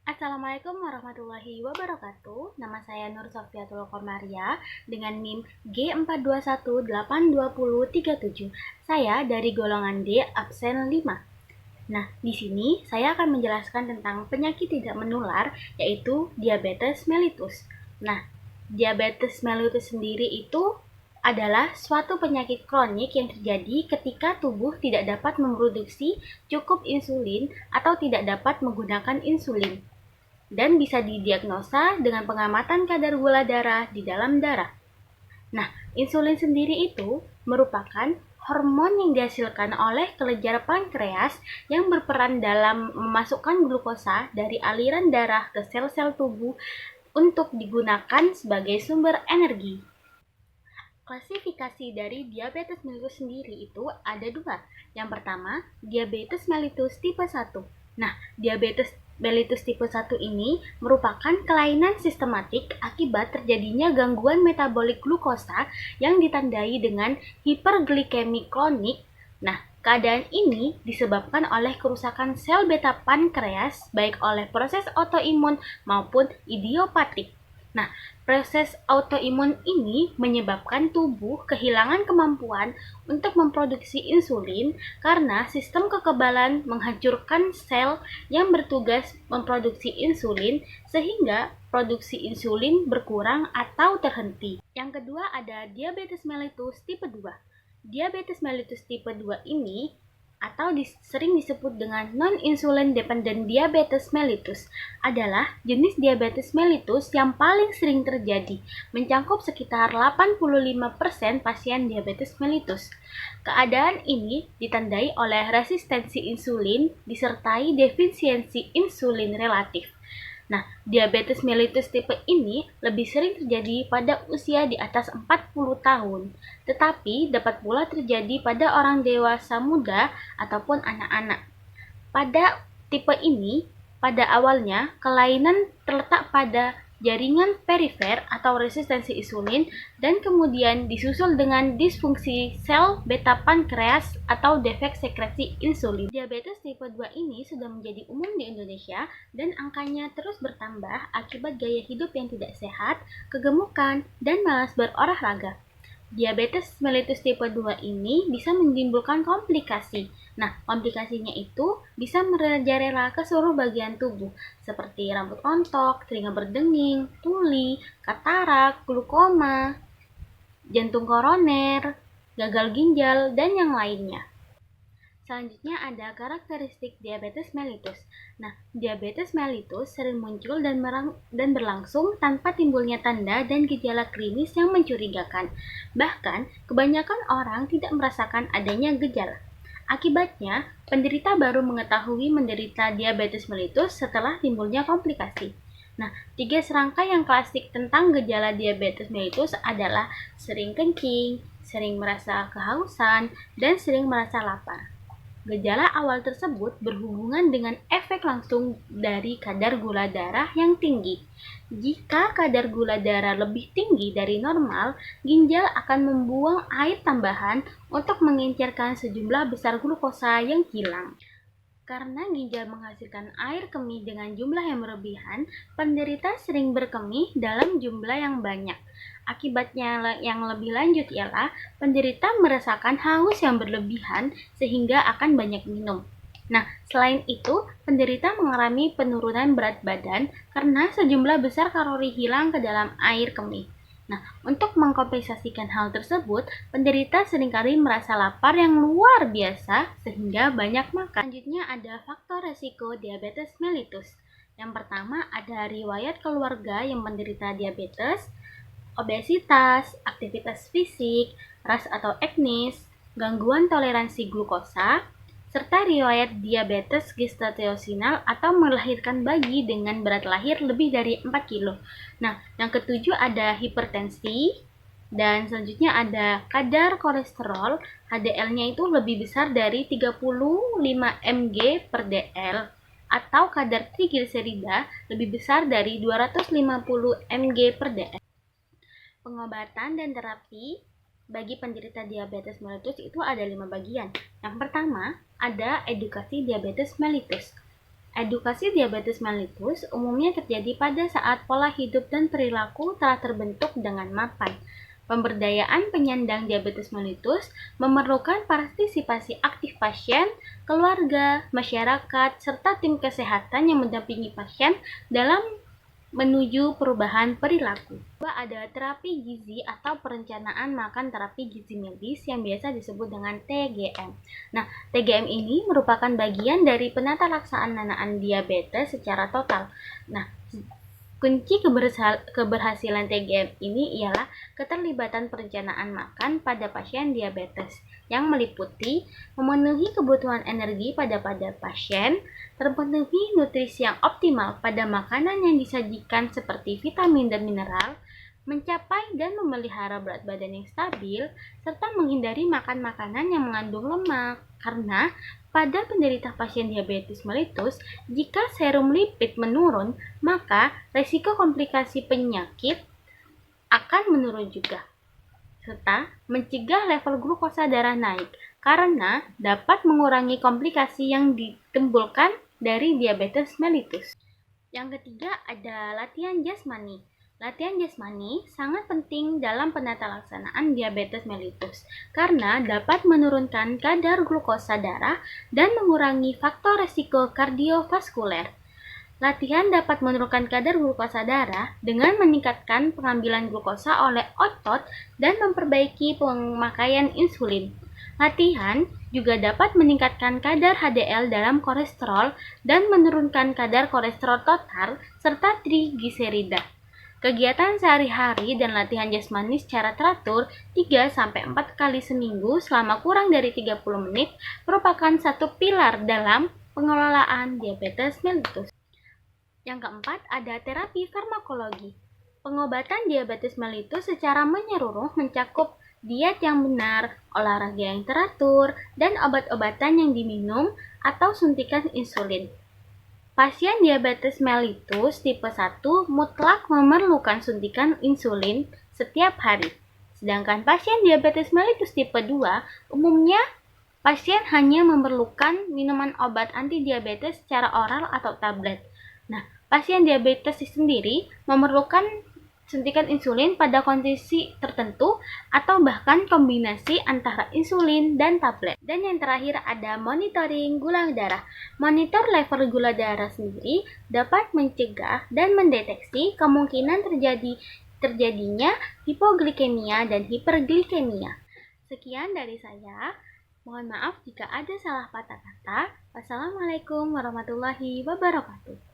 Assalamualaikum warahmatullahi wabarakatuh. Nama saya Nur Sofiatul Komaria dengan NIM G42182037. Saya dari golongan D absen 5. Nah, di sini saya akan menjelaskan tentang penyakit tidak menular yaitu diabetes mellitus. Nah, diabetes mellitus sendiri itu adalah suatu penyakit kronik yang terjadi ketika tubuh tidak dapat memproduksi cukup insulin atau tidak dapat menggunakan insulin dan bisa didiagnosa dengan pengamatan kadar gula darah di dalam darah. Nah, insulin sendiri itu merupakan hormon yang dihasilkan oleh kelenjar pankreas yang berperan dalam memasukkan glukosa dari aliran darah ke sel-sel tubuh untuk digunakan sebagai sumber energi. Klasifikasi dari diabetes mellitus sendiri itu ada dua. Yang pertama, diabetes mellitus tipe 1. Nah, diabetes mellitus tipe 1 ini merupakan kelainan sistematik akibat terjadinya gangguan metabolik glukosa yang ditandai dengan hiperglikemi kronik. Nah, keadaan ini disebabkan oleh kerusakan sel beta pankreas baik oleh proses autoimun maupun idiopatik. Nah, proses autoimun ini menyebabkan tubuh kehilangan kemampuan untuk memproduksi insulin karena sistem kekebalan menghancurkan sel yang bertugas memproduksi insulin sehingga produksi insulin berkurang atau terhenti. Yang kedua ada diabetes mellitus tipe 2. Diabetes mellitus tipe 2 ini atau sering disebut dengan non-insulin dependent diabetes mellitus adalah jenis diabetes mellitus yang paling sering terjadi, mencakup sekitar 85% pasien diabetes mellitus. Keadaan ini ditandai oleh resistensi insulin disertai defisiensi insulin relatif. Nah, diabetes mellitus tipe ini lebih sering terjadi pada usia di atas 40 tahun, tetapi dapat pula terjadi pada orang dewasa muda ataupun anak-anak. Pada tipe ini, pada awalnya kelainan terletak pada jaringan perifer atau resistensi insulin dan kemudian disusul dengan disfungsi sel beta pankreas atau defek sekresi insulin. Diabetes tipe 2 ini sudah menjadi umum di Indonesia dan angkanya terus bertambah akibat gaya hidup yang tidak sehat, kegemukan, dan malas berolahraga. Diabetes mellitus tipe 2 ini bisa menimbulkan komplikasi. Nah, komplikasinya itu bisa merajalela ke seluruh bagian tubuh, seperti rambut rontok, telinga berdenging, tuli, katarak, glukoma, jantung koroner, gagal ginjal, dan yang lainnya. Selanjutnya ada karakteristik diabetes mellitus. Nah, diabetes mellitus sering muncul dan berlangsung tanpa timbulnya tanda dan gejala klinis yang mencurigakan. Bahkan, kebanyakan orang tidak merasakan adanya gejala. Akibatnya, penderita baru mengetahui menderita diabetes mellitus setelah timbulnya komplikasi. Nah, 3 serangkai yang klasik tentang gejala diabetes mellitus adalah sering kencing, sering merasa kehausan, dan sering merasa lapar. Gejala awal tersebut berhubungan dengan efek langsung dari kadar gula darah yang tinggi. Jika kadar gula darah lebih tinggi dari normal, ginjal akan membuang air tambahan untuk mengencerkan sejumlah besar glukosa yang hilang. Karena ginjal menghasilkan air kemih dengan jumlah yang berlebihan, penderita sering berkemih dalam jumlah yang banyak. Akibatnya yang lebih lanjut ialah penderita merasakan haus yang berlebihan sehingga akan banyak minum. Nah, selain itu, penderita mengalami penurunan berat badan karena sejumlah besar kalori hilang ke dalam air kemih. Nah, untuk mengkompensasikan hal tersebut, penderita seringkali merasa lapar yang luar biasa sehingga banyak makan. Selanjutnya ada faktor resiko diabetes mellitus. Yang pertama ada riwayat keluarga yang menderita diabetes, obesitas, aktivitas fisik, ras atau etnis, gangguan toleransi glukosa, serta riwayat diabetes gestasional atau melahirkan bayi dengan berat lahir lebih dari 4 kilo. Nah, yang ketujuh ada hipertensi, dan selanjutnya ada kadar kolesterol, HDL-nya itu lebih besar dari 35 mg per dl, atau kadar trigliserida lebih besar dari 250 mg per dl. Pengobatan dan terapi bagi penderita diabetes mellitus itu ada 5 bagian. Yang pertama, ada edukasi diabetes mellitus. Edukasi diabetes mellitus umumnya terjadi pada saat pola hidup dan perilaku telah terbentuk dengan mapan. Pemberdayaan penyandang diabetes mellitus memerlukan partisipasi aktif pasien, keluarga, masyarakat, serta tim kesehatan yang mendampingi pasien dalam menuju perubahan perilaku. Ada terapi gizi atau perencanaan makan terapi gizi medis yang biasa disebut dengan TGM. Nah, TGM ini merupakan bagian dari penata laksanaan diabetes secara total. Nah, kunci keberhasilan TGM ini ialah keterlibatan perencanaan makan pada pasien diabetes yang meliputi memenuhi kebutuhan energi pada pasien, terpenuhi nutrisi yang optimal pada makanan yang disajikan seperti vitamin dan mineral, mencapai dan memelihara berat badan yang stabil, serta menghindari makan makanan yang mengandung lemak. Karena pada penderita pasien diabetes mellitus, jika serum lipid menurun, maka risiko komplikasi penyakit akan menurun juga, serta mencegah level glukosa darah naik, karena dapat mengurangi komplikasi yang ditimbulkan dari diabetes mellitus. Yang ketiga ada latihan jasmani. Latihan jasmani sangat penting dalam penata laksanaan diabetes mellitus karena dapat menurunkan kadar glukosa darah dan mengurangi faktor risiko kardiovaskuler. Latihan dapat menurunkan kadar glukosa darah dengan meningkatkan pengambilan glukosa oleh otot dan memperbaiki pemakaian insulin. Latihan juga dapat meningkatkan kadar HDL dalam kolesterol dan menurunkan kadar kolesterol total serta trigliserida. Kegiatan sehari-hari dan latihan jasmani secara teratur 3-4 kali seminggu selama kurang dari 30 menit merupakan satu pilar dalam pengelolaan diabetes mellitus. Yang keempat ada terapi farmakologi. Pengobatan diabetes mellitus secara menyeluruh mencakup diet yang benar, olahraga yang teratur, dan obat-obatan yang diminum atau suntikan insulin. Pasien diabetes mellitus tipe 1 mutlak memerlukan suntikan insulin setiap hari. Sedangkan pasien diabetes mellitus tipe 2 umumnya pasien hanya memerlukan minuman obat antidiabetes secara oral atau tablet. Nah, pasien diabetes sendiri memerlukan suntikan insulin pada kondisi tertentu atau bahkan kombinasi antara insulin dan tablet. Dan yang terakhir ada monitoring gula darah. Monitor level gula darah sendiri dapat mencegah dan mendeteksi kemungkinan terjadinya hipoglikemia dan hiperglikemia. Sekian dari saya. Mohon maaf jika ada salah kata-kata. Wassalamualaikum warahmatullahi wabarakatuh.